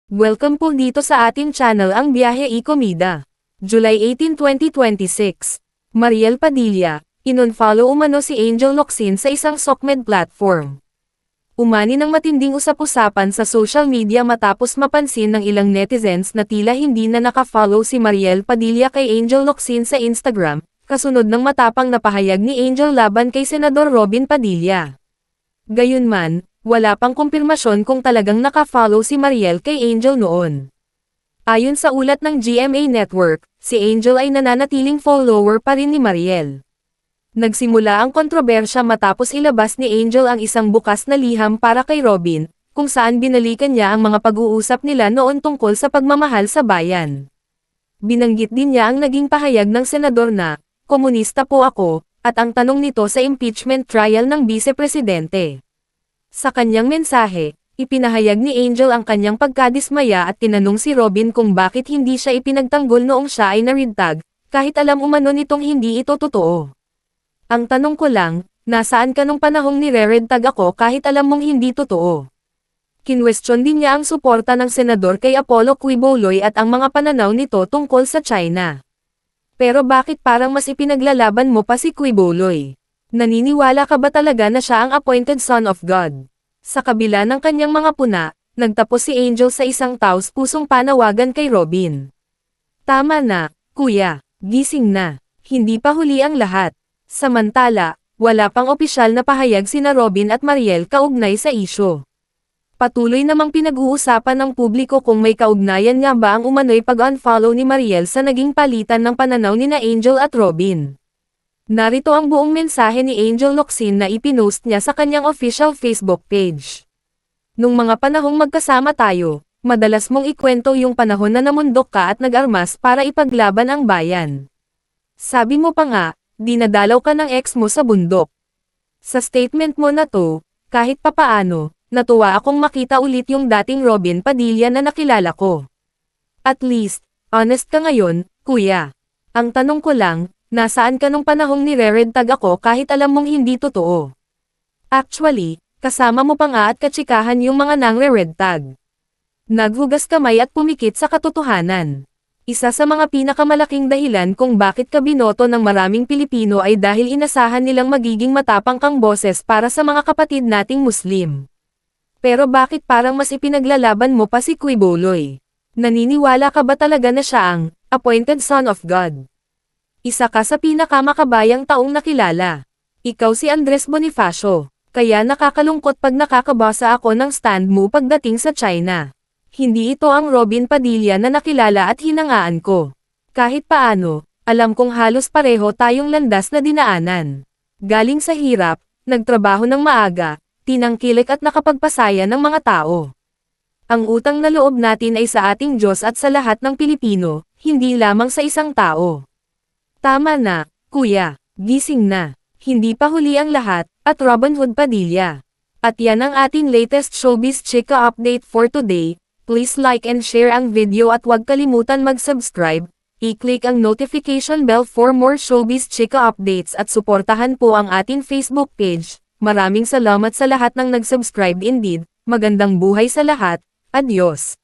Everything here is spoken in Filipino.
Welcome po dito sa ating channel ang Biyahe y Komida. July 18, 2026. Mariel Padilla, inunfollow umano si Angel Locsin sa isang SOCMED platform. Umani ng matinding usap-usapan sa social media matapos mapansin ng ilang netizens na tila hindi na nakafollow si Mariel Padilla kay Angel Locsin sa Instagram, kasunod ng matapang na pahayag ni Angel laban kay Senador Robin Padilla. Gayunman, wala pang kumpirmasyon kung talagang nakafollow si Mariel kay Angel noon. Ayon sa ulat ng GMA Network, si Angel ay nananatiling follower pa rin ni Mariel. Nagsimula ang kontrobersya matapos ilabas ni Angel ang isang bukas na liham para kay Robin, kung saan binalikan niya ang mga pag-uusap nila noon tungkol sa pagmamahal sa bayan. Binanggit din niya ang naging pahayag ng senador na, "Komunista po ako," at ang tanong nito sa impeachment trial ng Vice-Presidente. Sa kanyang mensahe, ipinahayag ni Angel ang kanyang pagkadismaya at tinanong si Robin kung bakit hindi siya ipinagtanggol noong siya ay naridtag, kahit alam umano nitong hindi ito totoo. "Ang tanong ko lang, nasaan ka nung panahong nireredtag ako kahit alam mong hindi totoo?" Kinwestiyon din niya ang suporta ng senador kay Apollo Quiboloy at ang mga pananaw nito tungkol sa China. Pero bakit parang mas ipinaglalaban mo pa si Quiboloy? Naniniwala ka ba talaga na siya ang appointed son of God? Sa kabila ng kanyang mga puna, nagtapos si Angel sa isang taos-pusong panawagan kay Robin. "Tama na, kuya, gising na. Hindi pa huli ang lahat." Samantala, wala pang opisyal na pahayag sina Robin at Mariel kaugnay sa isyu. Patuloy namang pinag-uusapan ng publiko kung may kaugnayan nga ba ang umano'y pag-unfollow ni Mariel sa naging palitan ng pananaw nina Angel at Robin. Narito ang buong mensahe ni Angel Locsin na ipinost niya sa kanyang official Facebook page. "Nung mga panahong magkasama tayo, madalas mong ikwento yung panahon na namundok ka at nag-armas para ipaglaban ang bayan. Sabi mo pa nga, dinadalaw ka ng ex mo sa bundok. Sa statement mo na to, kahit papaano, natuwa akong makita ulit yung dating Robin Padilla na nakilala ko. At least, honest ka ngayon, kuya. Ang tanong ko lang, nasaan ka nung panahong nireredtag ako kahit alam mong hindi totoo? Actually, kasama mo pa nga at katsikahan yung mga nangre-redtag. Naghugas kamay at pumikit sa katotohanan. Isa sa mga pinakamalaking dahilan kung bakit ka binoto ng maraming Pilipino ay dahil inasahan nilang magiging matapang kang boses para sa mga kapatid nating Muslim. Pero bakit parang mas ipinaglalaban mo pa si Quiboloy? Naniniwala ka ba talaga na siya ang appointed son of God? Isa ka sa pinakamakabayang taong nakilala. Ikaw si Andres Bonifacio, kaya nakakalungkot pag nakakabasa ako ng stand mo pagdating sa China. Hindi ito ang Robin Padilla na nakilala at hinangaan ko. Kahit paano, alam kong halos pareho tayong landas na dinaanan. Galing sa hirap, nagtrabaho ng maaga, tinangkilik at nakapagpasaya ng mga tao. Ang utang na loob natin ay sa ating Diyos at sa lahat ng Pilipino, hindi lamang sa isang tao. Tama na, kuya, gising na. Hindi pa huli ang lahat, at Robin Hood Padilla. At yan ang ating latest showbiz chika update for today. Please like and share ang video at huwag kalimutan mag-subscribe, i-click ang notification bell for more showbiz chika updates at suportahan po ang ating Facebook page. Maraming salamat sa lahat ng nag-subscribe indeed, magandang buhay sa lahat, adios!